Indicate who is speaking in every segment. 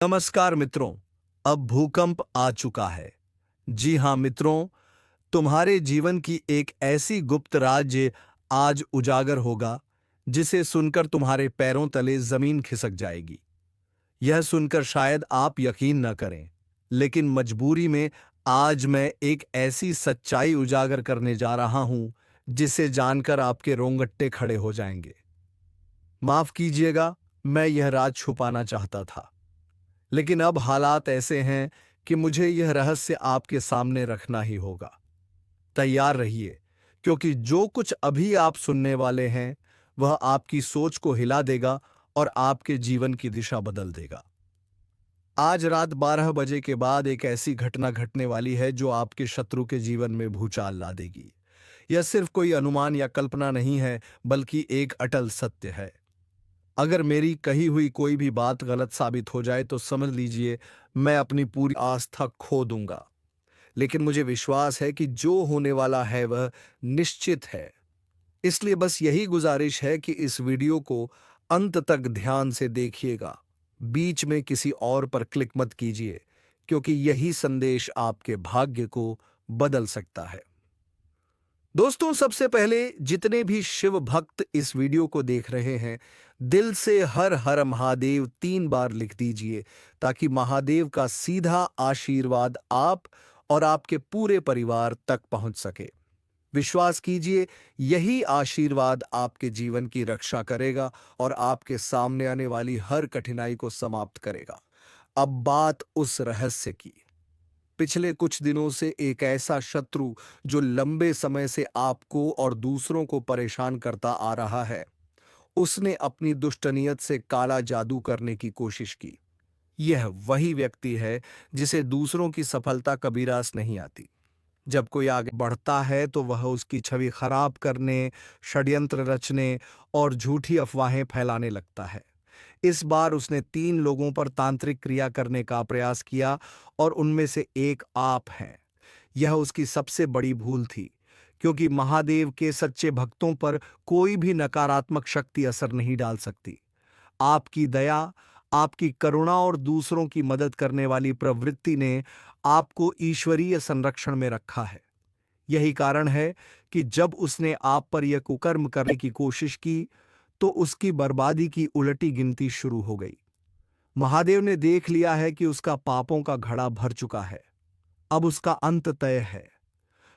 Speaker 1: नमस्कार मित्रों। अब भूकंप आ चुका है। जी हाँ मित्रों, तुम्हारे जीवन की एक ऐसी गुप्त राज्य आज उजागर होगा जिसे सुनकर तुम्हारे पैरों तले जमीन खिसक जाएगी। यह सुनकर शायद आप यकीन न करें, लेकिन मजबूरी में आज मैं एक ऐसी सच्चाई उजागर करने जा रहा हूं जिसे जानकर आपके रोंगटे खड़े हो जाएंगे। माफ कीजिएगा, मैं यह राज छुपाना चाहता था, लेकिन अब हालात ऐसे हैं कि मुझे यह रहस्य आपके सामने रखना ही होगा। तैयार रहिए, क्योंकि जो कुछ अभी आप सुनने वाले हैं वह आपकी सोच को हिला देगा और आपके जीवन की दिशा बदल देगा। आज रात 12 बजे के बाद एक ऐसी घटना घटने वाली है जो आपके शत्रु के जीवन में भूचाल ला देगी। यह सिर्फ कोई अनुमान या कल्पना नहीं है, बल्कि एक अटल सत्य है। अगर मेरी कही हुई कोई भी बात गलत साबित हो जाए तो समझ लीजिए मैं अपनी पूरी आस्था खो दूंगा। लेकिन मुझे विश्वास है कि जो होने वाला है वह निश्चित है। इसलिए बस यही गुजारिश है कि इस वीडियो को अंत तक ध्यान से देखिएगा। बीच में किसी और पर क्लिक मत कीजिए, क्योंकि यही संदेश आपके भाग्य को बदल सकता है। दोस्तों, सबसे पहले जितने भी शिव भक्त इस वीडियो को देख रहे हैं, दिल से हर हर महादेव 3 बार लिख दीजिए, ताकि महादेव का सीधा आशीर्वाद आप और आपके पूरे परिवार तक पहुंच सके। विश्वास कीजिए, यही आशीर्वाद आपके जीवन की रक्षा करेगा और आपके सामने आने वाली हर कठिनाई को समाप्त करेगा। अब बात उस रहस्य की। पिछले कुछ दिनों से एक ऐसा शत्रु जो लंबे समय से आपको और दूसरों को परेशान करता आ रहा है, उसने अपनी दुष्ट नीयत से काला जादू करने की कोशिश की। यह वही व्यक्ति है जिसे दूसरों की सफलता कभी रास नहीं आती। जब कोई आगे बढ़ता है तो वह उसकी छवि खराब करने, षड्यंत्र रचने और झूठी अफवाहें फैलाने लगता है। इस बार उसने 3 लोगों पर तांत्रिक क्रिया करने का प्रयास किया और उनमें से एक आप हैं। यह उसकी सबसे बड़ी भूल थी, क्योंकि महादेव के सच्चे भक्तों पर कोई भी नकारात्मक शक्ति असर नहीं डाल सकती। आपकी दया, आपकी करुणा और दूसरों की मदद करने वाली प्रवृत्ति ने आपको ईश्वरीय संरक्षण में रखा है। यही कारण है कि जब उसने आप पर यह कुकर्म करने की कोशिश की, तो उसकी बर्बादी की उलटी गिनती शुरू हो गई। महादेव ने देख लिया है कि उसका पापों का घड़ा भर चुका है। अब उसका अंत तय है।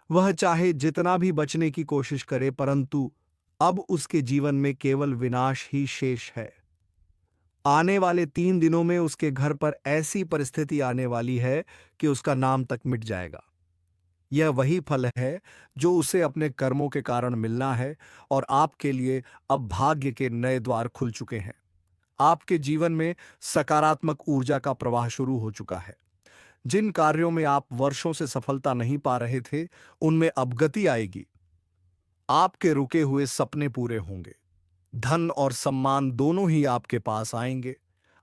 Speaker 1: वह चाहे जितना भी बचने की कोशिश करे, परंतु अब उसके जीवन में केवल विनाश ही शेष है। आने वाले 3 दिनों में उसके घर पर ऐसी परिस्थिति आने वाली है कि उसका नाम तक मिट जाएगा। यह वही फल है जो उसे अपने कर्मों के कारण मिलना है, और आपके लिए अब भाग्य के नए द्वार खुल चुके हैं। आपके जीवन में सकारात्मक ऊर्जा का प्रवाह शुरू हो चुका है। जिन कार्यों में आप वर्षों से सफलता नहीं पा रहे थे, उनमें अब गति आएगी। आपके रुके हुए सपने पूरे होंगे। धन और सम्मान दोनों ही आपके पास आएंगे।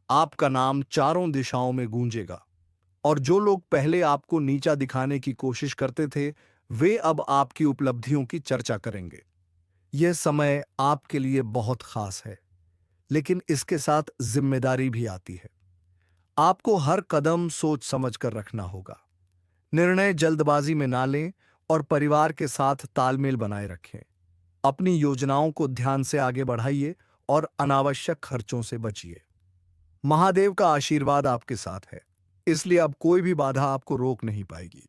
Speaker 1: आपका नाम चारों दिशाओं में गूंजेगा, और जो लोग पहले आपको नीचा दिखाने की कोशिश करते थे, वे अब आपकी उपलब्धियों की चर्चा करेंगे। यह समय आपके लिए बहुत खास है, लेकिन इसके साथ जिम्मेदारी भी आती है। आपको हर कदम सोच समझ कर रखना होगा। निर्णय जल्दबाजी में ना लें और परिवार के साथ तालमेल बनाए रखें। अपनी योजनाओं को ध्यान से आगे बढ़ाइए और अनावश्यक खर्चों से बचिए। महादेव का आशीर्वाद आपके साथ है, इसलिए अब कोई भी बाधा आपको रोक नहीं पाएगी।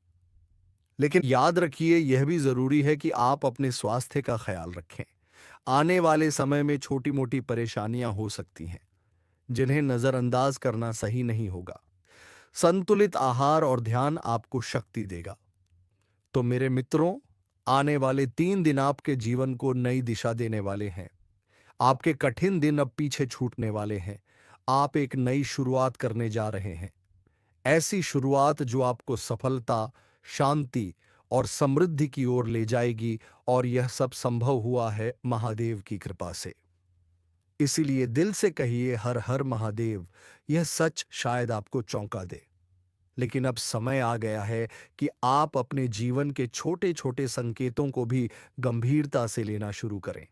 Speaker 1: लेकिन याद रखिए, यह भी जरूरी है कि आप अपने स्वास्थ्य का ख्याल रखें। आने वाले समय में छोटी मोटी परेशानियां हो सकती हैं, जिन्हें नजरअंदाज करना सही नहीं होगा। संतुलित आहार और ध्यान आपको शक्ति देगा। तो मेरे मित्रों, आने वाले 3 दिन आपके जीवन को नई दिशा देने वाले हैं। आपके कठिन दिन अब पीछे छूटने वाले हैं। आप एक नई शुरुआत करने जा रहे हैं। ऐसी शुरुआत जो आपको सफलता, शांति और समृद्धि की ओर ले जाएगी, और यह सब संभव हुआ है महादेव की कृपा से। इसीलिए दिल से कहिए हर हर महादेव। यह सच शायद आपको चौंका दे, लेकिन अब समय आ गया है कि आप अपने जीवन के छोटे छोटे संकेतों को भी गंभीरता से लेना शुरू करें।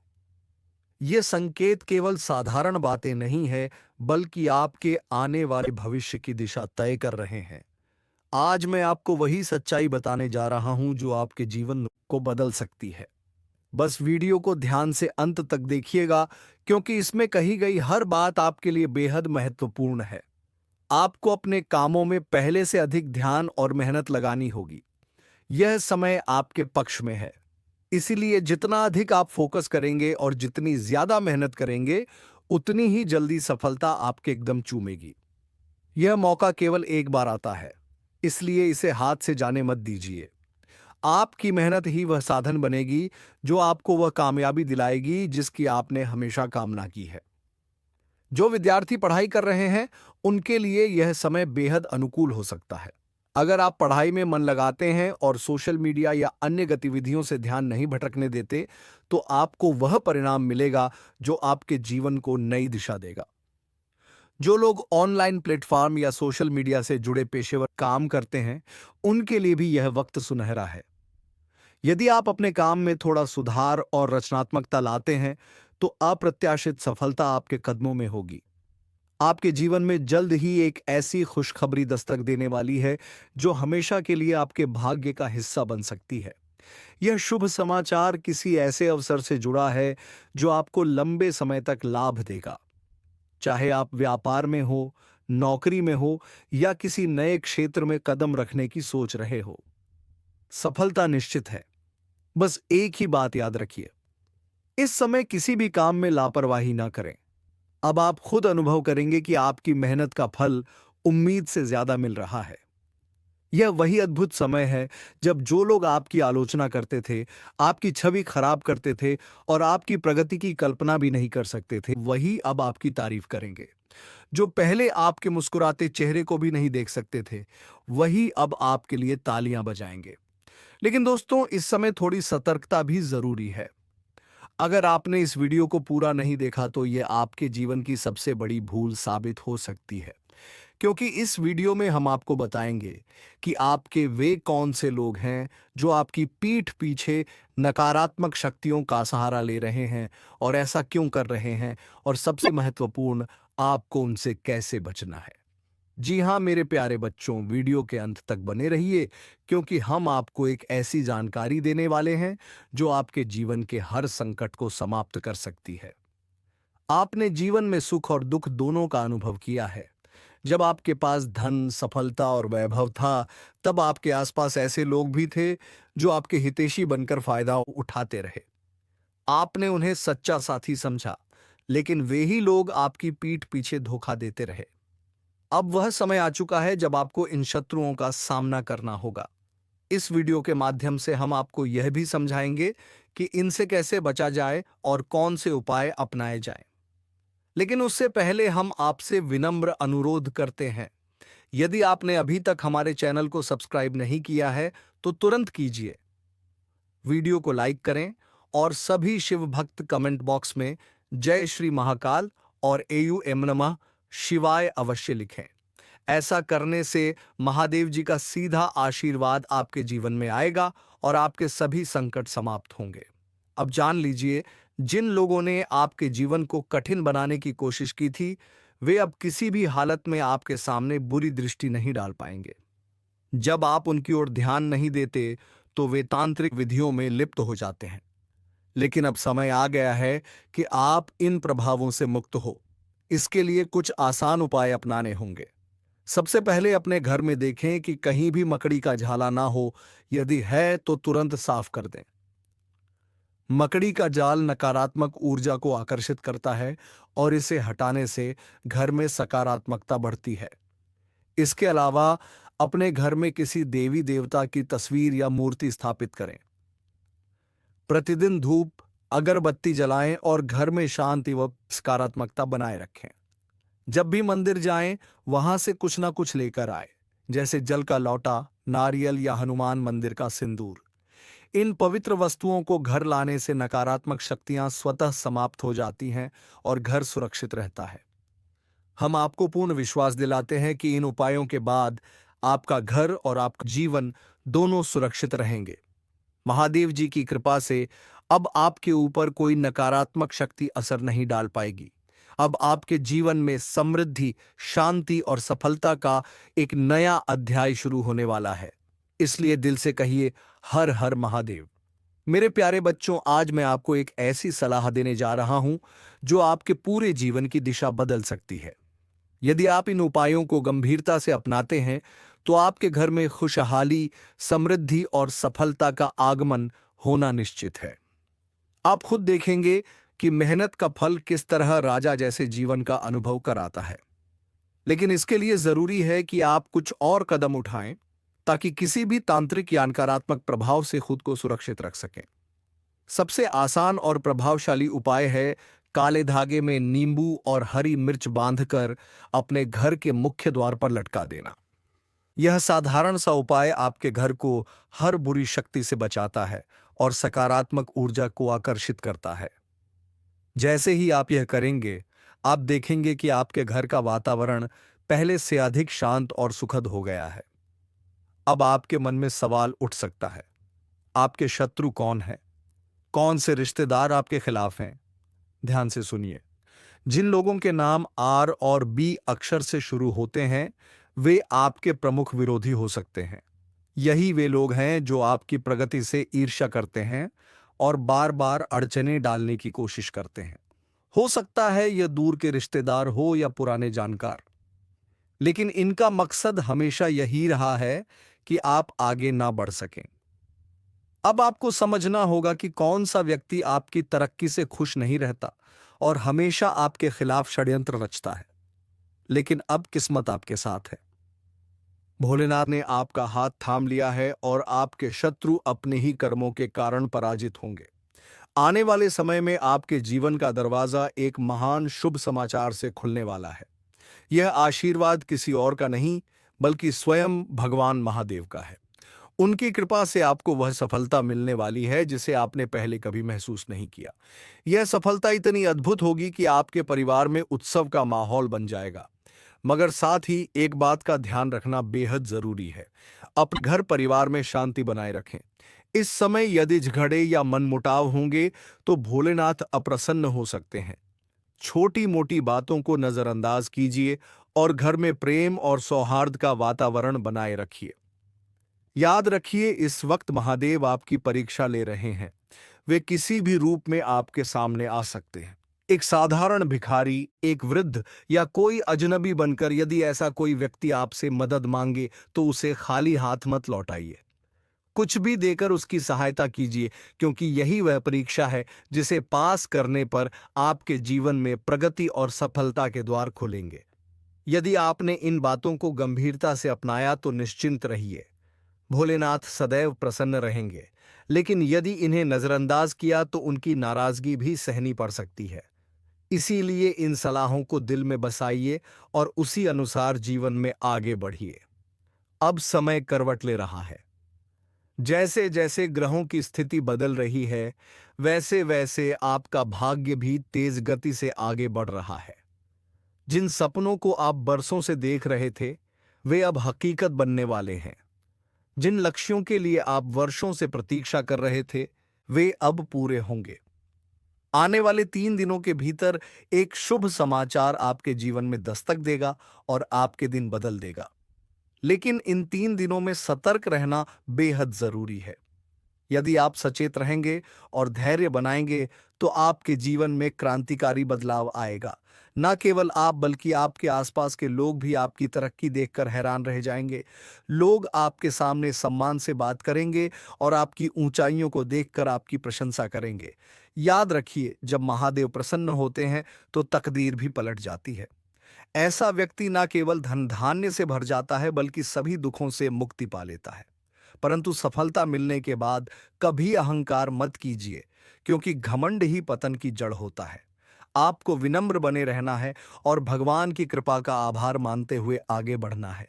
Speaker 1: ये संकेत केवल साधारण बातें नहीं है, बल्कि आपके आने वाले भविष्य की दिशा तय कर रहे हैं। आज मैं आपको वही सच्चाई बताने जा रहा हूं जो आपके जीवन को बदल सकती है। बस वीडियो को ध्यान से अंत तक देखिएगा, क्योंकि इसमें कही गई हर बात आपके लिए बेहद महत्वपूर्ण है। आपको अपने कामों में पहले से अधिक ध्यान और मेहनत लगानी होगी। यह समय आपके पक्ष में है। इसीलिए जितना अधिक आप फोकस करेंगे और जितनी ज्यादा मेहनत करेंगे, उतनी ही जल्दी सफलता आपके एकदम चूमेगी। यह मौका केवल एक बार आता है, इसलिए इसे हाथ से जाने मत दीजिए। आपकी मेहनत ही वह साधन बनेगी जो आपको वह कामयाबी दिलाएगी जिसकी आपने हमेशा कामना की है। जो विद्यार्थी पढ़ाई कर रहे हैं, उनके लिए यह समय बेहद अनुकूल हो सकता है। अगर आप पढ़ाई में मन लगाते हैं और सोशल मीडिया या अन्य गतिविधियों से ध्यान नहीं भटकने देते, तो आपको वह परिणाम मिलेगा जो आपके जीवन को नई दिशा देगा। जो लोग ऑनलाइन प्लेटफॉर्म या सोशल मीडिया से जुड़े पेशेवर काम करते हैं, उनके लिए भी यह वक्त सुनहरा है। यदि आप अपने काम में थोड़ा सुधार और रचनात्मकता लाते हैं, तो अप्रत्याशित सफलता आपके कदमों में होगी। आपके जीवन में जल्द ही एक ऐसी खुशखबरी दस्तक देने वाली है जो हमेशा के लिए आपके भाग्य का हिस्सा बन सकती है। यह शुभ समाचार किसी ऐसे अवसर से जुड़ा है जो आपको लंबे समय तक लाभ देगा। चाहे आप व्यापार में हो, नौकरी में हो या किसी नए क्षेत्र में कदम रखने की सोच रहे हो, सफलता निश्चित है। बस एक ही बात याद रखिए, इस समय किसी भी काम में लापरवाही ना करें। अब आप खुद अनुभव करेंगे कि आपकी मेहनत का फल उम्मीद से ज्यादा मिल रहा है। यह वही अद्भुत समय है जब जो लोग आपकी आलोचना करते थे, आपकी छवि खराब करते थे और आपकी प्रगति की कल्पना भी नहीं कर सकते थे, वही अब आपकी तारीफ करेंगे। जो पहले आपके मुस्कुराते चेहरे को भी नहीं देख सकते थे, वही अब आपके लिए तालियां बजाएंगे। लेकिन दोस्तों, इस समय थोड़ी सतर्कता भी जरूरी है। अगर आपने इस वीडियो को पूरा नहीं देखा तो यह आपके जीवन की सबसे बड़ी भूल साबित हो सकती है, क्योंकि इस वीडियो में हम आपको बताएंगे कि आपके वे कौन से लोग हैं जो आपकी पीठ पीछे नकारात्मक शक्तियों का सहारा ले रहे हैं और ऐसा क्यों कर रहे हैं, और सबसे महत्वपूर्ण, आपको उनसे कैसे बचना है। जी हाँ मेरे प्यारे बच्चों, वीडियो के अंत तक बने रहिए, क्योंकि हम आपको एक ऐसी जानकारी देने वाले हैं जो आपके जीवन के हर संकट को समाप्त कर सकती है। आपने जीवन में सुख और दुख दोनों का अनुभव किया है। जब आपके पास धन, सफलता और वैभव था, तब आपके आसपास ऐसे लोग भी थे जो आपके हितैषी बनकर फायदा उठाते रहे। आपने उन्हें सच्चा साथी समझा, लेकिन वे ही लोग आपकी पीठ पीछे धोखा देते रहे। अब वह समय आ चुका है जब आपको इन शत्रुओं का सामना करना होगा। इस वीडियो के माध्यम से हम आपको यह भी समझाएंगे कि इनसे कैसे बचा जाए और कौन से उपाय अपनाए जाएं। लेकिन उससे पहले हम आपसे विनम्र अनुरोध करते हैं, यदि आपने अभी तक हमारे चैनल को सब्सक्राइब नहीं किया है तो तुरंत कीजिए। वीडियो को लाइक करें और सभी शिव भक्त कमेंट बॉक्स में जय श्री महाकाल और एयू एम नमः शिवाय अवश्य लिखें। ऐसा करने से महादेव जी का सीधा आशीर्वाद आपके जीवन में आएगा और आपके सभी संकट समाप्त होंगे। अब जान लीजिए, जिन लोगों ने आपके जीवन को कठिन बनाने की कोशिश की थी, वे अब किसी भी हालत में आपके सामने बुरी दृष्टि नहीं डाल पाएंगे। जब आप उनकी ओर ध्यान नहीं देते तो वे तांत्रिक विधियों में लिप्त हो जाते हैं। लेकिन अब समय आ गया है कि आप इन प्रभावों से मुक्त हो। इसके लिए कुछ आसान उपाय अपनाने होंगे। सबसे पहले अपने घर में देखें कि कहीं भी मकड़ी का झाला ना हो। यदि है तो तुरंत साफ कर दें। मकड़ी का जाल नकारात्मक ऊर्जा को आकर्षित करता है और इसे हटाने से घर में सकारात्मकता बढ़ती है। इसके अलावा अपने घर में किसी देवी देवता की तस्वीर या मूर्ति स्थापित करें। प्रतिदिन धूप, अगरबत्ती जलाएं और घर में शांति व सकारात्मकता बनाए रखें। जब भी मंदिर जाएं, वहां से कुछ ना कुछ लेकर आए, जैसे जल का लौटा, नारियल या हनुमान मंदिर का सिंदूर। इन पवित्र वस्तुओं को घर लाने से नकारात्मक शक्तियां स्वतः समाप्त हो जाती हैं और घर सुरक्षित रहता है। हम आपको पूर्ण विश्वास दिलाते हैं कि इन उपायों के बाद आपका घर और आपका जीवन दोनों सुरक्षित रहेंगे। महादेव जी की कृपा से अब आपके ऊपर कोई नकारात्मक शक्ति असर नहीं डाल पाएगी। अब आपके जीवन में समृद्धि, शांति और सफलता का एक नया अध्याय शुरू होने वाला है। इसलिए दिल से कहिए, हर हर महादेव। मेरे प्यारे बच्चों, आज मैं आपको एक ऐसी सलाह देने जा रहा हूं जो आपके पूरे जीवन की दिशा बदल सकती है। यदि आप इन उपायों को गंभीरता से अपनाते हैं तो आपके घर में खुशहाली, समृद्धि और सफलता का आगमन होना निश्चित है। आप खुद देखेंगे कि मेहनत का फल किस तरह राजा जैसे जीवन का अनुभव कराता है। लेकिन इसके लिए जरूरी है कि आप कुछ और कदम उठाएं ताकि किसी भी तांत्रिक या नकारात्मक प्रभाव से खुद को सुरक्षित रख सकें। सबसे आसान और प्रभावशाली उपाय है काले धागे में नींबू और हरी मिर्च बांधकर अपने घर के मुख्य द्वार पर लटका देना। यह साधारण सा उपाय आपके घर को हर बुरी शक्ति से बचाता है और सकारात्मक ऊर्जा को आकर्षित करता है। जैसे ही आप यह करेंगे, आप देखेंगे कि आपके घर का वातावरण पहले से अधिक शांत और सुखद हो गया है। अब आपके मन में सवाल उठ सकता है, आपके शत्रु कौन है? कौन से रिश्तेदार आपके खिलाफ हैं? ध्यान से सुनिए। जिन लोगों के नाम आर और बी अक्षर से शुरू होते हैं, वे आपके प्रमुख विरोधी हो सकते हैं। यही वे लोग हैं जो आपकी प्रगति से ईर्ष्या करते हैं और बार बार अड़चनें डालने की कोशिश करते हैं। हो सकता है यह दूर के रिश्तेदार हो या पुराने जानकार, लेकिन इनका मकसद हमेशा यही रहा है कि आप आगे ना बढ़ सकें। अब आपको समझना होगा कि कौन सा व्यक्ति आपकी तरक्की से खुश नहीं रहता और हमेशा आपके खिलाफ षड्यंत्र रचता है। लेकिन अब किस्मत आपके साथ है। भोलेनाथ ने आपका हाथ थाम लिया है और आपके शत्रु अपने ही कर्मों के कारण पराजित होंगे। आने वाले समय में आपके जीवन का दरवाजा एक महान शुभ समाचार से खुलने वाला है। यह आशीर्वाद किसी और का नहीं, बल्कि स्वयं भगवान महादेव का है। उनकी कृपा से आपको वह सफलता मिलने वाली है जिसे आपने पहले कभी महसूस नहीं किया। यह सफलता इतनी अद्भुत होगी कि आपके परिवार में उत्सव का माहौल बन जाएगा। मगर साथ ही एक बात का ध्यान रखना बेहद जरूरी है। अपने घर परिवार में शांति बनाए रखें। इस समय यदि झगड़े या मनमुटाव होंगे तो भोलेनाथ अप्रसन्न हो सकते हैं। छोटी मोटी बातों को नजरअंदाज कीजिए और घर में प्रेम और सौहार्द का वातावरण बनाए रखिए। याद रखिए, इस वक्त महादेव आपकी परीक्षा ले रहे हैं। वे किसी भी रूप में आपके सामने आ सकते हैं। एक साधारण भिखारी, एक वृद्ध या कोई अजनबी बनकर यदि ऐसा कोई व्यक्ति आपसे मदद मांगे तो उसे खाली हाथ मत लौटाइए। कुछ भी देकर उसकी सहायता कीजिए, क्योंकि यही वह परीक्षा है जिसे पास करने पर आपके जीवन में प्रगति और सफलता के द्वार खुलेंगे। यदि आपने इन बातों को गंभीरता से अपनाया तो निश्चिंत रहिए, भोलेनाथ सदैव प्रसन्न रहेंगे। लेकिन यदि इन्हें नजरअंदाज किया तो उनकी नाराजगी भी सहनी पड़ सकती है। इसीलिए इन सलाहों को दिल में बसाइए और उसी अनुसार जीवन में आगे बढ़िए। अब समय करवट ले रहा है। जैसे जैसे ग्रहों की स्थिति बदल रही है, वैसे वैसे आपका भाग्य भी तेज गति से आगे बढ़ रहा है। जिन सपनों को आप बरसों से देख रहे थे, वे अब हकीकत बनने वाले हैं। जिन लक्ष्यों के लिए आप वर्षों से प्रतीक्षा कर रहे थे, वे अब पूरे होंगे। आने वाले 3 दिनों के भीतर एक शुभ समाचार आपके जीवन में दस्तक देगा और आपके दिन बदल देगा। लेकिन इन 3 दिनों में सतर्क रहना बेहद जरूरी है। यदि आप सचेत रहेंगे और धैर्य बनाएंगे तो आपके जीवन में क्रांतिकारी बदलाव आएगा। न केवल आप, बल्कि आपके आसपास के लोग भी आपकी तरक्की देखकर हैरान रह जाएंगे। लोग आपके सामने सम्मान से बात करेंगे और आपकी ऊंचाइयों को देखकर आपकी प्रशंसा करेंगे। याद रखिए, जब महादेव प्रसन्न होते हैं तो तकदीर भी पलट जाती है। ऐसा व्यक्ति न केवल धन धान्य से भर जाता है, बल्कि सभी दुखों से मुक्ति पा लेता है। परंतु सफलता मिलने के बाद कभी अहंकार मत कीजिए, क्योंकि घमंड ही पतन की जड़ होता है। आपको विनम्र बने रहना है और भगवान की कृपा का आभार मानते हुए आगे बढ़ना है।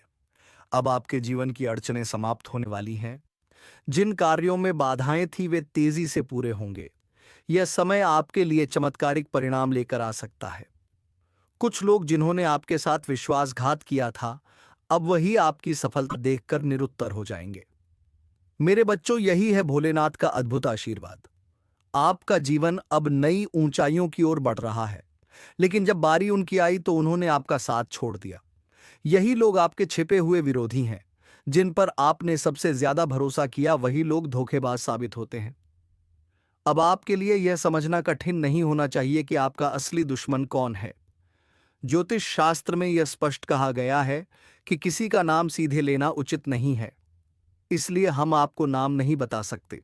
Speaker 1: अब आपके जीवन की अड़चनें समाप्त होने वाली हैं। जिन कार्यों में बाधाएं थी, वे तेजी से पूरे होंगे। यह समय आपके लिए चमत्कारिक परिणाम लेकर आ सकता है। कुछ लोग जिन्होंने आपके साथ विश्वासघात किया था, अब वही आपकी सफलता देखकर निरुत्तर हो जाएंगे। मेरे बच्चों, यही है भोलेनाथ का अद्भुत आशीर्वाद। आपका जीवन अब नई ऊंचाइयों की ओर बढ़ रहा है। लेकिन जब बारी उनकी आई तो उन्होंने आपका साथ छोड़ दिया। यही लोग आपके छिपे हुए विरोधी हैं। जिन पर आपने सबसे ज्यादा भरोसा किया वही लोग धोखेबाज साबित होते हैं। अब आपके लिए यह समझना कठिन नहीं होना चाहिए कि आपका असली दुश्मन कौन है। ज्योतिष शास्त्र में यह स्पष्ट कहा गया है कि किसी का नाम सीधे लेना उचित नहीं है, इसलिए हम आपको नाम नहीं बता सकते।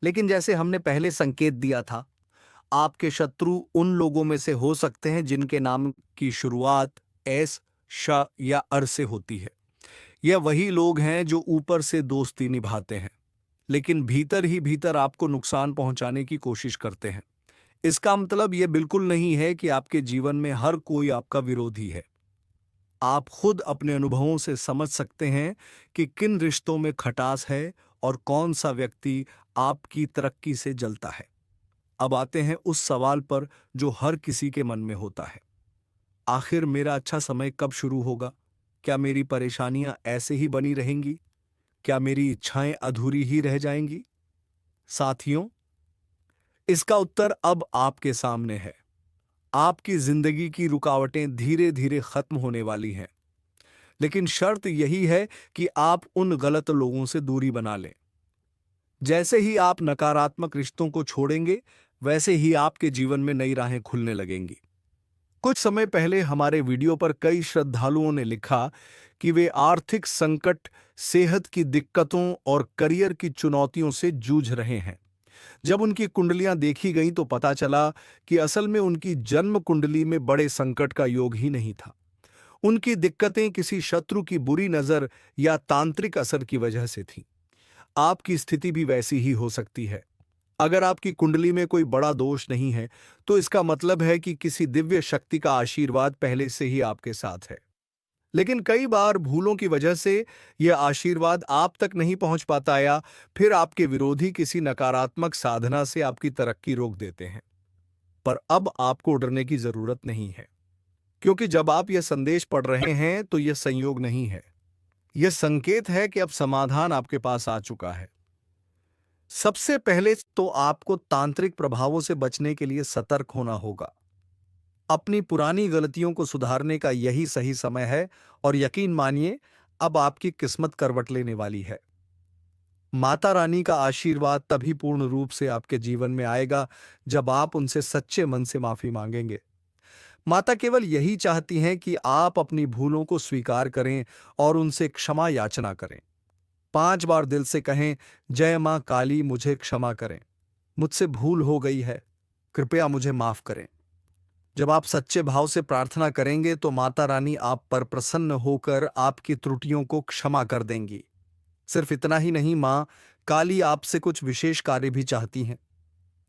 Speaker 1: लेकिन जैसे हमने पहले संकेत दिया था, आपके शत्रु उन लोगों में से हो सकते हैं जिनके नाम की शुरुआत एस, श या अर से होती है। यह वही लोग हैं जो ऊपर से दोस्ती निभाते हैं, लेकिन भीतर ही भीतर आपको नुकसान पहुंचाने की कोशिश करते हैं। इसका मतलब यह बिल्कुल नहीं है कि आपके जीवन में हर कोई आपका विरोधी है। आप खुद अपने अनुभवों से समझ सकते हैं कि किन रिश्तों में खटास है और कौन सा व्यक्ति आपकी तरक्की से जलता है। अब आते हैं उस सवाल पर जो हर किसी के मन में होता है, आखिर मेरा अच्छा समय कब शुरू होगा? क्या मेरी परेशानियां ऐसे ही बनी रहेंगी? क्या मेरी इच्छाएं अधूरी ही रह जाएंगी? साथियों, इसका उत्तर अब आपके सामने है। आपकी जिंदगी की रुकावटें धीरे धीरे खत्म होने वाली हैं, लेकिन शर्त यही है कि आप उन गलत लोगों से दूरी बना लें। जैसे ही आप नकारात्मक रिश्तों को छोड़ेंगे, वैसे ही आपके जीवन में नई राहें खुलने लगेंगी। कुछ समय पहले हमारे वीडियो पर कई श्रद्धालुओं ने लिखा कि वे आर्थिक संकट, सेहत की दिक्कतों और करियर की चुनौतियों से जूझ रहे हैं। जब उनकी कुंडलियां देखी गईं तो पता चला कि असल में उनकी जन्म कुंडली में बड़े संकट का योग ही नहीं था। उनकी दिक्कतें किसी शत्रु की बुरी नजर या तांत्रिक असर की वजह से थीं। आपकी स्थिति भी वैसी ही हो सकती है। अगर आपकी कुंडली में कोई बड़ा दोष नहीं है, तो इसका मतलब है कि किसी दिव्य शक्ति का आशीर्वाद पहले से ही आपके साथ है। लेकिन कई बार भूलों की वजह से यह आशीर्वाद आप तक नहीं पहुंच पाता, या फिर आपके विरोधी किसी नकारात्मक साधना से आपकी तरक्की रोक देते हैं। पर अब आपको डरने की जरूरत नहीं है, क्योंकि जब आप यह संदेश पढ़ रहे हैं तो यह संयोग नहीं है। यह संकेत है कि अब समाधान आपके पास आ चुका है। सबसे पहले तो आपको तांत्रिक प्रभावों से बचने के लिए सतर्क होना होगा। अपनी पुरानी गलतियों को सुधारने का यही सही समय है, और यकीन मानिए, अब आपकी किस्मत करवट लेने वाली है। माता रानी का आशीर्वाद तभी पूर्ण रूप से आपके जीवन में आएगा जब आप उनसे सच्चे मन से माफी मांगेंगे। माता केवल यही चाहती हैं कि आप अपनी भूलों को स्वीकार करें और उनसे क्षमा याचना करें। 5 बार दिल से कहें, जय मां काली, मुझे क्षमा करें, मुझसे भूल हो गई है, कृपया मुझे माफ करें। जब आप सच्चे भाव से प्रार्थना करेंगे तो माता रानी आप पर प्रसन्न होकर आपकी त्रुटियों को क्षमा कर देंगी। सिर्फ इतना ही नहीं, मां काली आपसे कुछ विशेष कार्य भी चाहती हैं।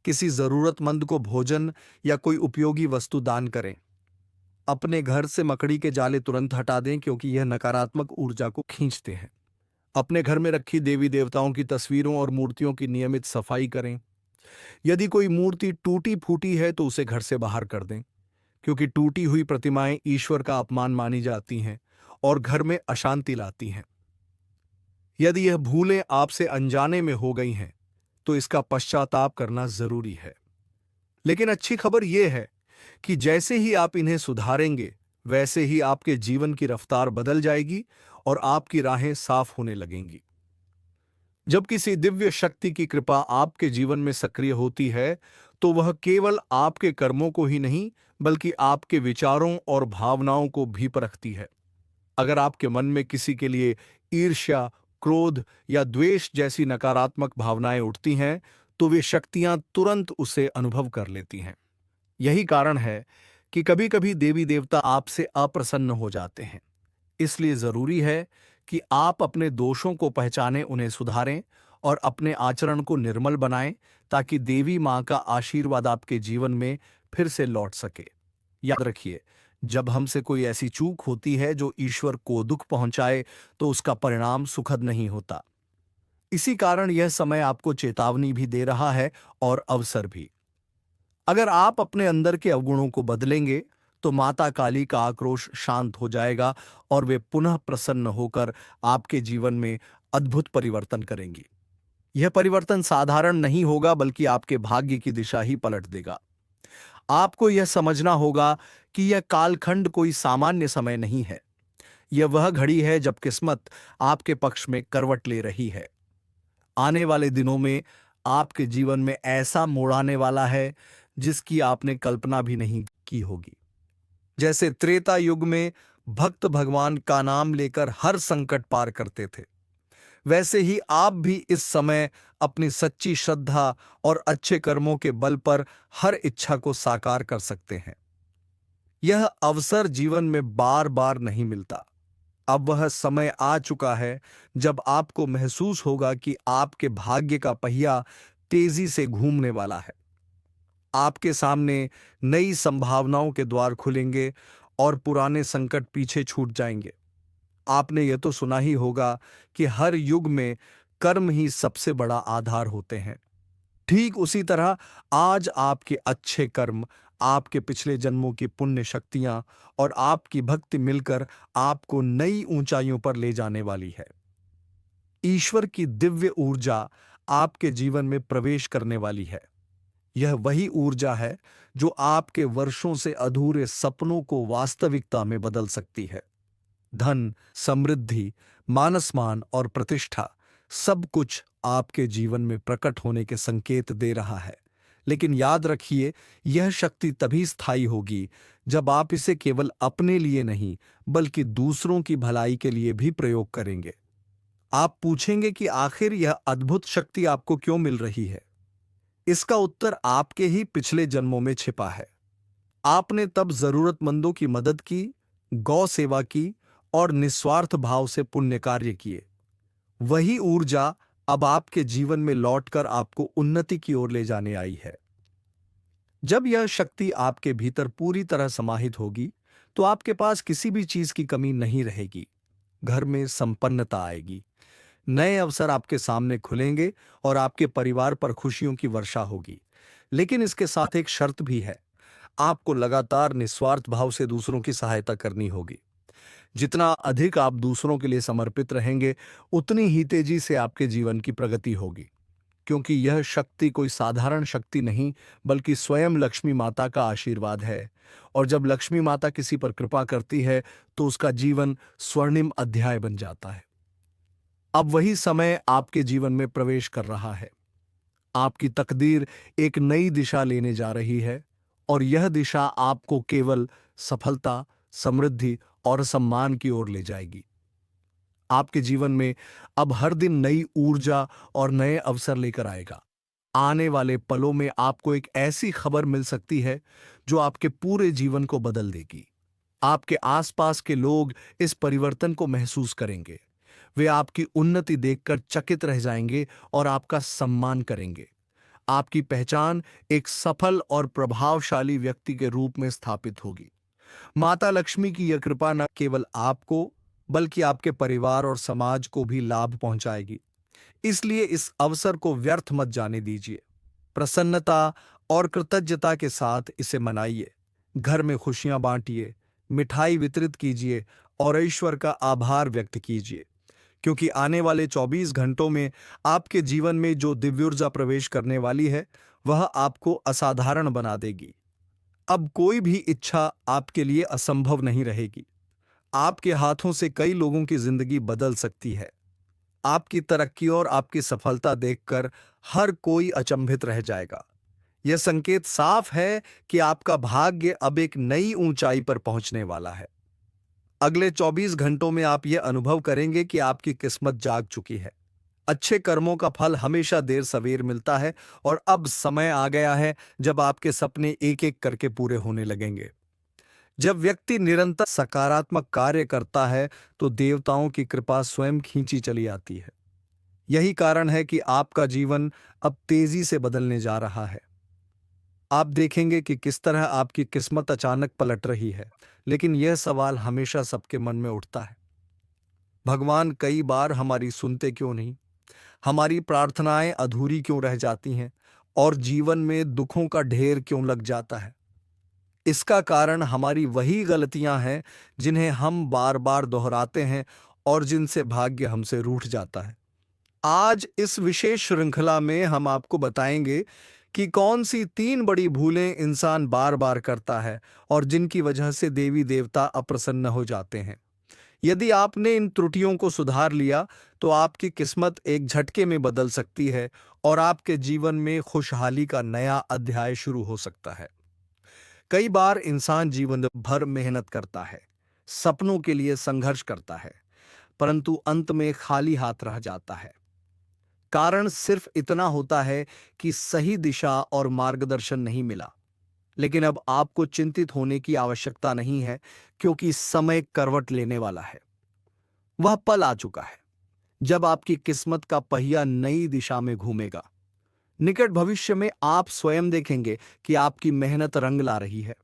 Speaker 1: किसी जरूरतमंद को भोजन या कोई उपयोगी वस्तु दान करें। अपने घर से मकड़ी के जाले तुरंत हटा दें, क्योंकि यह नकारात्मक ऊर्जा को खींचते हैं। अपने घर में रखी देवी देवताओं की तस्वीरों और मूर्तियों की नियमित सफाई करें। यदि कोई मूर्ति टूटी फूटी है तो उसे घर से बाहर कर दें, क्योंकि टूटी हुई प्रतिमाएं ईश्वर का अपमान मानी जाती हैं और घर में अशांति लाती हैं। यदि यह भूलें आपसे अनजाने में हो गई हैं, तो इसका पश्चाताप करना जरूरी है। लेकिन अच्छी खबर यह है कि जैसे ही आप इन्हें सुधारेंगे, वैसे ही आपके जीवन की रफ्तार बदल जाएगी और आपकी राहें साफ होने लगेंगी। जब किसी दिव्य शक्ति की कृपा आपके जीवन में सक्रिय होती है, तो वह केवल आपके कर्मों को ही नहीं, बल्कि आपके विचारों और भावनाओं को भी परखती है। अगर आपके मन में किसी के लिए ईर्ष्या, क्रोध या द्वेष जैसी नकारात्मक भावनाएं उठती हैं, तो वे शक्तियां तुरंत उसे अनुभव कर लेती हैं। यही कारण है कि कभी-कभी देवी देवता आपसे अप्रसन्न हो जाते हैं। इसलिए जरूरी है कि आप अपने दोषों को पहचानें, उन्हें सुधारें और अपने आचरण को निर्मल बनाएं, ताकि देवी मां का आशीर्वाद आपके जीवन में फिर से लौट सके। याद रखिए, जब हमसे कोई ऐसी चूक होती है जो ईश्वर को दुख पहुंचाए, तो उसका परिणाम सुखद नहीं होता। इसी कारण यह समय आपको चेतावनी भी दे रहा है और अवसर भी। अगर आप अपने अंदर के अवगुणों को बदलेंगे, तो माता काली का आक्रोश शांत हो जाएगा और वे पुनः प्रसन्न होकर आपके जीवन में अद्भुत परिवर्तन करेंगी। यह परिवर्तन साधारण नहीं होगा, बल्कि आपके भाग्य की दिशा ही पलट देगा। आपको यह समझना होगा कि यह कालखंड कोई सामान्य समय नहीं है। यह वह घड़ी है जब किस्मत आपके पक्ष में करवट ले रही है। आने वाले दिनों में आपके जीवन में ऐसा मोड़ आने वाला है जिसकी आपने कल्पना भी नहीं की होगी। जैसे त्रेता युग में भक्त भगवान का नाम लेकर हर संकट पार करते थे, वैसे ही आप भी इस समय अपनी सच्ची श्रद्धा और अच्छे कर्मों के बल पर हर इच्छा को साकार कर सकते हैं। यह अवसर जीवन में बार बार नहीं मिलता। अब वह समय आ चुका है जब आपको महसूस होगा कि आपके भाग्य का पहिया तेजी से घूमने वाला है। आपके सामने नई संभावनाओं के द्वार खुलेंगे और पुराने संकट पीछे छूट जाएंगे। आपने यह तो सुना ही होगा कि हर युग में कर्म ही सबसे बड़ा आधार होते हैं। ठीक उसी तरह आज आपके अच्छे कर्म, आपके पिछले जन्मों की पुण्य शक्तियां और आपकी भक्ति मिलकर आपको नई ऊंचाइयों पर ले जाने वाली है। ईश्वर की दिव्य ऊर्जा आपके जीवन में प्रवेश करने वाली है। यह वही ऊर्जा है जो आपके वर्षों से अधूरे सपनों को वास्तविकता में बदल सकती है। धन, समृद्धि, मानसमान और प्रतिष्ठा सब कुछ आपके जीवन में प्रकट होने के संकेत दे रहा है। लेकिन याद रखिए, यह शक्ति तभी स्थायी होगी जब आप इसे केवल अपने लिए नहीं, बल्कि दूसरों की भलाई के लिए भी प्रयोग करेंगे। आप पूछेंगे कि आखिर यह अद्भुत शक्ति आपको क्यों मिल रही है? इसका उत्तर आपके ही पिछले जन्मों में छिपा है। आपने तब जरूरतमंदों की मदद की, गौ सेवा की और निस्वार्थ भाव से पुण्य कार्य किए। वही ऊर्जा अब आपके जीवन में लौटकर आपको उन्नति की ओर ले जाने आई है। जब यह शक्ति आपके भीतर पूरी तरह समाहित होगी, तो आपके पास किसी भी चीज की कमी नहीं रहेगी। घर में संपन्नता आएगी, नए अवसर आपके सामने खुलेंगे और आपके परिवार पर खुशियों की वर्षा होगी। लेकिन इसके साथ एक शर्त भी है। आपको लगातार निस्वार्थ भाव से दूसरों की सहायता करनी होगी। जितना अधिक आप दूसरों के लिए समर्पित रहेंगे, उतनी ही तेजी से आपके जीवन की प्रगति होगी। क्योंकि यह शक्ति कोई साधारण शक्ति नहीं, बल्कि स्वयं लक्ष्मी माता का आशीर्वाद है। और जब लक्ष्मी माता किसी पर कृपा करती है, तो उसका जीवन स्वर्णिम अध्याय बन जाता है। अब वही समय आपके जीवन में प्रवेश कर रहा है। आपकी तकदीर एक नई दिशा लेने जा रही है, और यह दिशा आपको केवल सफलता, समृद्धि और सम्मान की ओर ले जाएगी। आपके जीवन में अब हर दिन नई ऊर्जा और नए अवसर लेकर आएगा। आने वाले पलों में आपको एक ऐसी खबर मिल सकती है जो आपके पूरे जीवन को बदल देगी। आपके आसपास के लोग इस परिवर्तन को महसूस करेंगे। वे आपकी उन्नति देखकर चकित रह जाएंगे और आपका सम्मान करेंगे। आपकी पहचान एक सफल और प्रभावशाली व्यक्ति के रूप में स्थापित होगी। माता लक्ष्मी की यह कृपा न केवल आपको, बल्कि आपके परिवार और समाज को भी लाभ पहुंचाएगी। इसलिए इस अवसर को व्यर्थ मत जाने दीजिए। प्रसन्नता और कृतज्ञता के साथ इसे मनाइए। घर में खुशियां बांटिए, मिठाई वितरित कीजिए और ईश्वर का आभार व्यक्त कीजिए। क्योंकि आने वाले 24 घंटों में आपके जीवन में जो दिव्योर्जा प्रवेश करने वाली है, वह आपको असाधारण बना देगी। अब कोई भी इच्छा आपके लिए असंभव नहीं रहेगी। आपके हाथों से कई लोगों की जिंदगी बदल सकती है। आपकी तरक्की और आपकी सफलता देखकर हर कोई अचंभित रह जाएगा। यह संकेत साफ है कि आपका भाग्य अब एक नई ऊंचाई पर पहुंचने वाला है। अगले 24 घंटों में आप यह अनुभव करेंगे कि आपकी किस्मत जाग चुकी है। अच्छे कर्मों का फल हमेशा देर सवेर मिलता है, और अब समय आ गया है जब आपके सपने एक एक करके पूरे होने लगेंगे। जब व्यक्ति निरंतर सकारात्मक कार्य करता है, तो देवताओं की कृपा स्वयं खींची चली आती है। यही कारण है कि आपका जीवन अब तेजी से बदलने जा रहा है। आप देखेंगे कि किस तरह आपकी किस्मत अचानक पलट रही है। लेकिन यह सवाल हमेशा सबके मन में उठता है, भगवान कई बार हमारी सुनते क्यों नहीं? हमारी प्रार्थनाएं अधूरी क्यों रह जाती हैं? और जीवन में दुखों का ढेर क्यों लग जाता है? इसका कारण हमारी वही गलतियां हैं जिन्हें हम बार बार दोहराते हैं और जिनसे भाग्य हमसे रूठ जाता है। आज इस विशेष श्रृंखला में हम आपको बताएंगे कि कौन सी 3 बड़ी भूलें इंसान बार बार करता है और जिनकी वजह से देवी देवता अप्रसन्न हो जाते हैं। यदि आपने इन त्रुटियों को सुधार लिया तो आपकी किस्मत एक झटके में बदल सकती है और आपके जीवन में खुशहाली का नया अध्याय शुरू हो सकता है। कई बार इंसान जीवन भर मेहनत करता है, सपनों के लिए संघर्ष करता है, परंतु अंत में खाली हाथ रह जाता है। कारण सिर्फ इतना होता है कि सही दिशा और मार्गदर्शन नहीं मिला। लेकिन अब आपको चिंतित होने की आवश्यकता नहीं है, क्योंकि समय करवट लेने वाला है। वह पल आ चुका है जब आपकी किस्मत का पहिया नई दिशा में घूमेगा। निकट भविष्य में आप स्वयं देखेंगे कि आपकी मेहनत रंग ला रही है।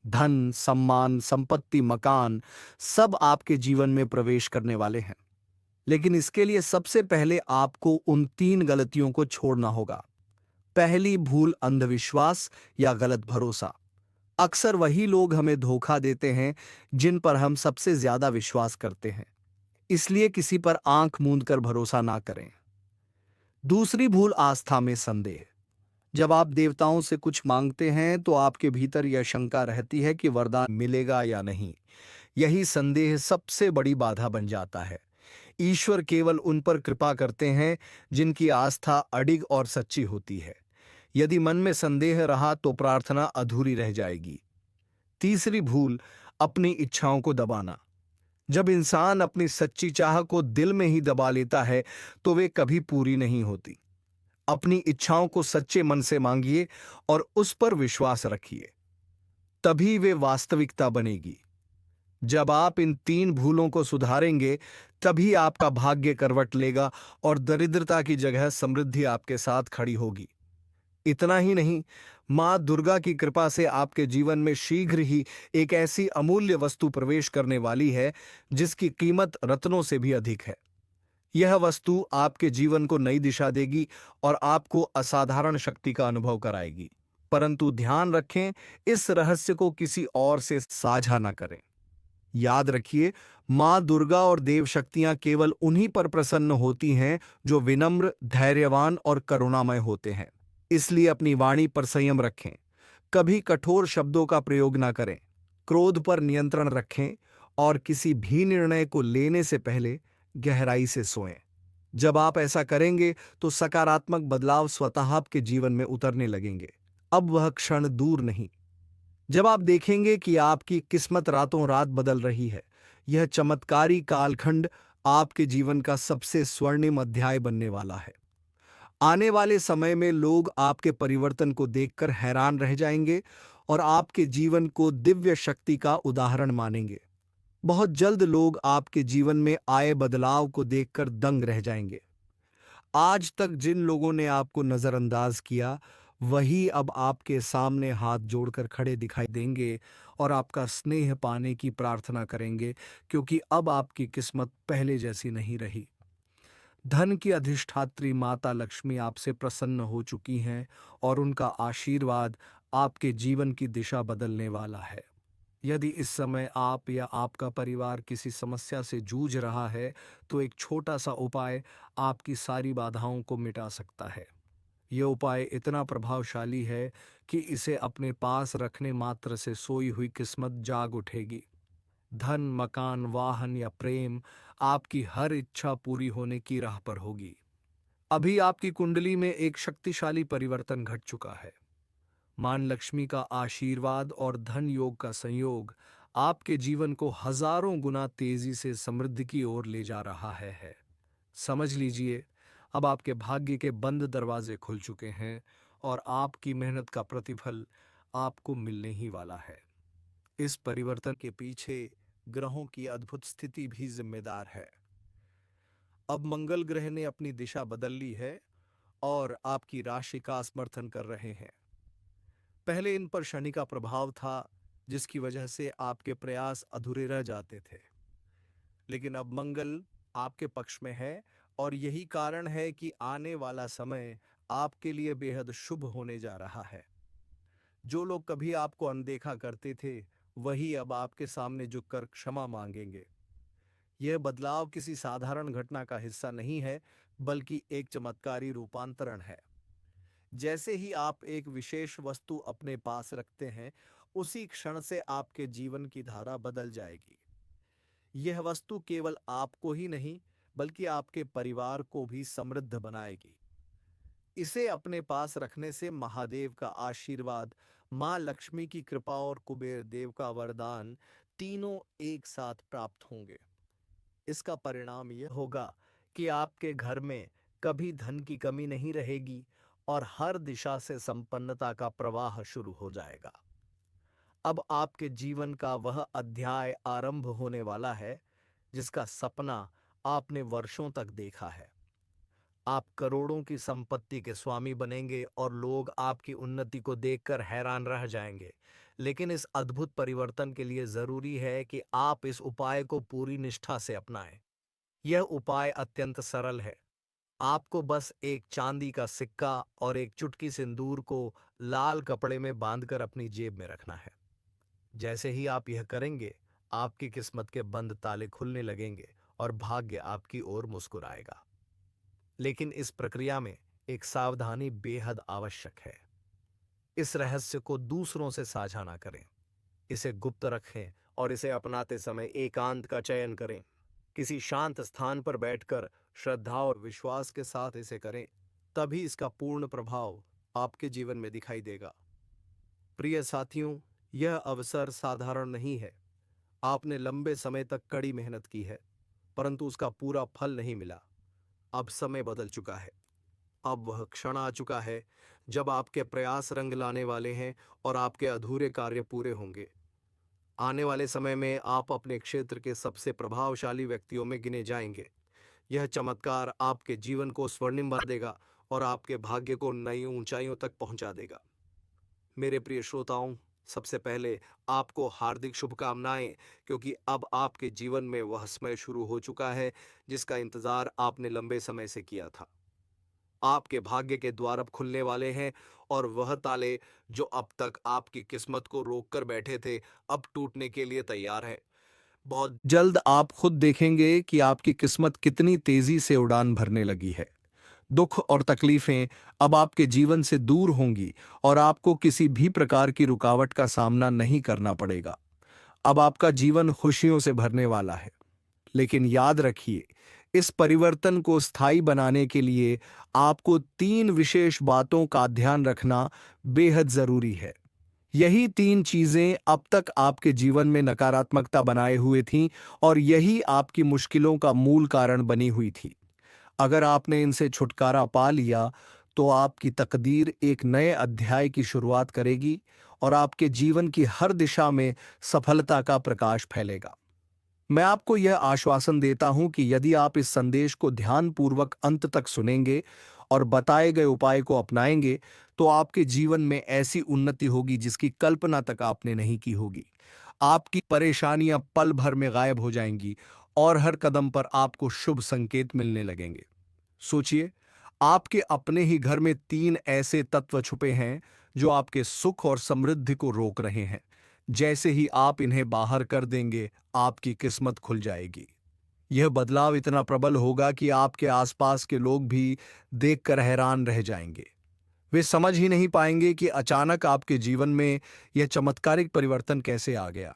Speaker 1: धन, सम्मान, संपत्ति, मकान सब आपके जीवन में प्रवेश करने वाले हैं। लेकिन इसके लिए सबसे पहले आपको उन 3 गलतियों को छोड़ना होगा। पहली भूल, अंधविश्वास या गलत भरोसा। अक्सर वही लोग हमें धोखा देते हैं जिन पर हम सबसे ज्यादा विश्वास करते हैं। इसलिए किसी पर आंख मूंद कर भरोसा ना करें। दूसरी भूल, आस्था में संदेह। जब आप देवताओं से कुछ मांगते हैं तो आपके भीतर यह शंका रहती है कि वरदान मिलेगा या नहीं। यही संदेह सबसे बड़ी बाधा बन जाता है। ईश्वर केवल उन पर कृपा करते हैं जिनकी आस्था अडिग और सच्ची होती है। यदि मन में संदेह रहा तो प्रार्थना अधूरी रह जाएगी। तीसरी भूल, अपनी इच्छाओं को दबाना। जब इंसान अपनी सच्ची चाह को दिल में ही दबा लेता है तो वे कभी पूरी नहीं होती। अपनी इच्छाओं को सच्चे मन से मांगिए और उस पर विश्वास रखिए, तभी वे वास्तविकता बनेगी। जब आप इन 3 भूलों को सुधारेंगे, तभी आपका भाग्य करवट लेगा और दरिद्रता की जगह समृद्धि आपके साथ खड़ी होगी। इतना ही नहीं, मां दुर्गा की कृपा से आपके जीवन में शीघ्र ही एक ऐसी अमूल्य वस्तु प्रवेश करने वाली है जिसकी कीमत रत्नों से भी अधिक है। यह वस्तु आपके जीवन को नई दिशा देगी और आपको असाधारण शक्ति का अनुभव कराएगी। परंतु ध्यान रखें, इस रहस्य को किसी और से साझा ना करें। याद रखिए, मां दुर्गा और देव शक्तियां केवल उन्हीं पर प्रसन्न होती हैं जो विनम्र, धैर्यवान और करुणामय होते हैं। इसलिए अपनी वाणी पर संयम रखें, कभी कठोर शब्दों का प्रयोग ना करें, क्रोध पर नियंत्रण रखें और किसी भी निर्णय को लेने से पहले गहराई से सोएं। जब आप ऐसा करेंगे तो सकारात्मक बदलाव स्वतः आपके जीवन में उतरने लगेंगे। अब वह क्षण दूर नहीं जब आप देखेंगे कि आपकी किस्मत रातों रात बदल रही है। यह चमत्कारी कालखंड आपके जीवन का सबसे स्वर्णिम अध्याय बनने वाला है। आने वाले समय में लोग आपके परिवर्तन को देखकर हैरान रह जाएंगे और आपके जीवन को दिव्य शक्ति का उदाहरण मानेंगे। बहुत जल्द लोग आपके जीवन में आए बदलाव को देखकर दंग रह जाएंगे। आज तक जिन लोगों ने आपको नजरअंदाज किया, वही अब आपके सामने हाथ जोड़कर खड़े दिखाई देंगे और आपका स्नेह पाने की प्रार्थना करेंगे, क्योंकि अब आपकी किस्मत पहले जैसी नहीं रही। धन की अधिष्ठात्री माता लक्ष्मी आपसे प्रसन्न हो चुकी हैं और उनका आशीर्वाद आपके जीवन की दिशा बदलने वाला है। यदि इस समय आप या आपका परिवार किसी समस्या से जूझ रहा है, तो एक छोटा सा उपाय आपकी सारी बाधाओं को मिटा सकता है। यह उपाय इतना प्रभावशाली है कि इसे अपने पास रखने मात्र से सोई हुई किस्मत जाग उठेगी। धन, मकान, वाहन या प्रेम, आपकी हर इच्छा पूरी होने की राह पर होगी। अभी आपकी कुंडली में एक शक्तिशाली परिवर्तन घट चुका है। मान लक्ष्मी का आशीर्वाद और धन योग का संयोग आपके जीवन को हजारों गुना तेजी से समृद्धि की ओर ले जा रहा है। समझ लीजिए, अब आपके भाग्य के बंद दरवाजे खुल चुके हैं और आपकी मेहनत का प्रतिफल आपको मिलने ही वाला है। इस परिवर्तन के पीछे ग्रहों की अद्भुत स्थिति भी जिम्मेदार है। अब मंगल ग्रह ने अपनी दिशा बदल ली है और आपकी राशि का समर्थन कर रहे हैं। पहले इन पर शनि का प्रभाव था, जिसकी वजह से आपके प्रयास अधूरे रह जाते थे। लेकिन अब मंगल आपके पक्ष में है और यही कारण है कि आने वाला समय आपके लिए बेहद शुभ होने जा रहा है। जो लोग कभी आपको अनदेखा करते थे, वही अब आपके सामने झुककर क्षमा मांगेंगे। यह बदलाव किसी साधारण घटना का हिस्सा नहीं है, बल्कि एक चमत्कारी रूपांतरण है। जैसे ही आप एक विशेष वस्तु अपने पास रखते हैं, उसी क्षण से आपके जीवन की धारा बदल जाएगी। यह वस्तु केवल आपको ही नहीं, बल्कि आपके परिवार को भी समृद्ध बनाएगी। इसे अपने पास रखने से महादेव का आशीर्वाद, मां लक्ष्मी की कृपा और कुबेर देव का वरदान तीनों एक साथ प्राप्त होंगे। इसका परिणाम यह होगा कि आपके घर में कभी धन की कमी नहीं रहेगी और हर दिशा से संपन्नता का प्रवाह शुरू हो जाएगा। अब आपके जीवन का वह अध्याय आरंभ होने वाला है जिसका सपना आपने वर्षों तक देखा है। आप करोड़ों की संपत्ति के स्वामी बनेंगे और लोग आपकी उन्नति को देखकर हैरान रह जाएंगे। लेकिन इस अद्भुत परिवर्तन के लिए जरूरी है कि आप इस उपाय को पूरी निष्ठा से अपनाएं। यह उपाय अत्यंत सरल है। आपको बस एक चांदी का सिक्का और एक चुटकी सिंदूर को लाल कपड़े में बांधकर अपनी जेब में रखना है। जैसे ही आप यह करेंगे, आपकी किस्मत के बंद ताले खुलने लगेंगे और भाग्य आपकी ओर मुस्कुराएगा। लेकिन इस प्रक्रिया में एक सावधानी बेहद आवश्यक है। इस रहस्य को दूसरों से साझा ना करें। इसे गुप्त रखें और इसे अपनाते समय एकांत का चयन करें। किसी शांत स्थान पर बैठकर श्रद्धा और विश्वास के साथ इसे करें, तभी इसका पूर्ण प्रभाव आपके जीवन में दिखाई देगा। प्रिय साथियों, यह अवसर साधारण नहीं है। आपने लंबे समय तक कड़ी मेहनत की है, परंतु उसका पूरा फल नहीं मिला। अब समय बदल चुका है। अब वह क्षण आ चुका है जब आपके प्रयास रंग लाने वाले हैं और आपके अधूरे कार्य पूरे होंगे। आने वाले समय में आप अपने क्षेत्र के सबसे प्रभावशाली व्यक्तियों में गिने जाएंगे। यह चमत्कार आपके जीवन को स्वर्णिम बना देगा और आपके भाग्य को नई ऊंचाइयों तक पहुंचा देगा। मेरे प्रिय श्रोताओं, सबसे पहले आपको हार्दिक शुभकामनाएं, क्योंकि अब आपके जीवन में वह समय शुरू हो चुका है जिसका इंतजार आपने लंबे समय से किया था। आपके भाग्य के द्वार अब खुलने वाले हैं और वह ताले जो अब तक आपकी किस्मत को रोक कर बैठे थे, अब टूटने के लिए तैयार हैं। बहुत जल्द आप खुद देखेंगे कि आपकी किस्मत कितनी तेजी से उड़ान भरने लगी है। दुख और तकलीफें अब आपके जीवन से दूर होंगी और आपको किसी भी प्रकार की रुकावट का सामना नहीं करना पड़ेगा। अब आपका जीवन खुशियों से भरने वाला है। लेकिन याद रखिए, इस परिवर्तन को स्थायी बनाने के लिए आपको 3 विशेष बातों का ध्यान रखना बेहद जरूरी है। यही 3 चीजें अब तक आपके जीवन में नकारात्मकता बनाए हुए थीं और यही आपकी मुश्किलों का मूल कारण बनी हुई थी। अगर आपने इनसे छुटकारा पा लिया, तो आपकी तकदीर एक नए अध्याय की शुरुआत करेगी और आपके जीवन की हर दिशा में सफलता का प्रकाश फैलेगा। मैं आपको यह आश्वासन देता हूं कि यदि आप इस संदेश को ध्यानपूर्वक अंत तक सुनेंगे और बताए गए उपाय को अपनाएंगे, तो आपके जीवन में ऐसी उन्नति होगी जिसकी कल्पना तक आपने नहीं की होगी। आपकी परेशानियां पल भर में गायब हो जाएंगी और हर कदम पर आपको शुभ संकेत मिलने लगेंगे। सोचिए, आपके अपने ही घर में 3 ऐसे तत्व छुपे हैं जो आपके सुख और समृद्धि को रोक रहे हैं। जैसे ही आप इन्हें बाहर कर देंगे, आपकी किस्मत खुल जाएगी। यह बदलाव इतना प्रबल होगा कि आपके आसपास के लोग भी देखकर हैरान रह जाएंगे। वे समझ ही नहीं पाएंगे कि अचानक आपके जीवन में यह चमत्कारिक परिवर्तन कैसे आ गया।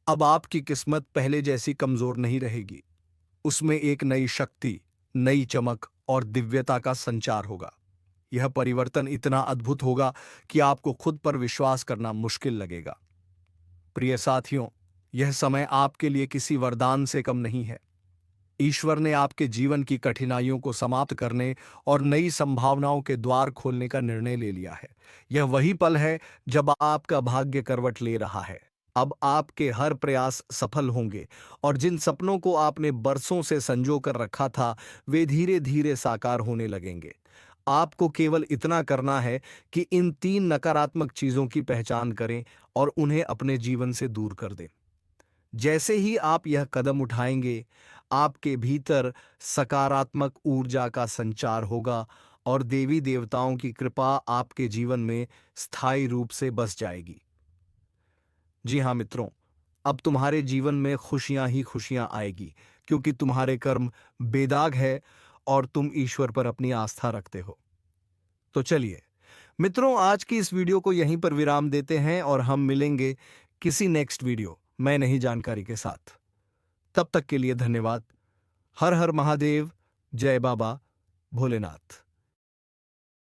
Speaker 1: अब आपकी किस्मत पहले जैसी कमजोर नहीं रहेगी। उसमें एक नई शक्ति, नई चमक और दिव्यता का संचार होगा। यह परिवर्तन इतना अद्भुत होगा कि आपको खुद पर विश्वास करना मुश्किल लगेगा। प्रिय साथियों, यह समय आपके लिए किसी वरदान से कम नहीं है। ईश्वर ने आपके जीवन की कठिनाइयों को समाप्त करने और नई संभावनाओं के द्वार खोलने का निर्णय ले लिया है। यह वही पल है जब आपका भाग्य करवट ले रहा है। अब आपके हर प्रयास सफल होंगे और जिन सपनों को आपने बरसों से संजो कर रखा था, वे धीरे धीरे साकार होने लगेंगे। आपको केवल इतना करना है कि इन 3 नकारात्मक चीजों की पहचान करें और उन्हें अपने जीवन से दूर कर दें। जैसे ही आप यह कदम उठाएंगे, आपके भीतर सकारात्मक ऊर्जा का संचार होगा और देवी देवताओं की कृपा आपके जीवन में स्थायी रूप से बस जाएगी। जी हाँ मित्रों, अब तुम्हारे जीवन में खुशियां ही खुशियां आएगी, क्योंकि तुम्हारे कर्म बेदाग है और तुम ईश्वर पर अपनी आस्था रखते हो। तो चलिए मित्रों, आज की इस वीडियो को यहीं पर विराम देते हैं और हम मिलेंगे किसी नेक्स्ट वीडियो में नई जानकारी के साथ। तब तक के लिए धन्यवाद। हर हर महादेव। जय बाबा भोलेनाथ।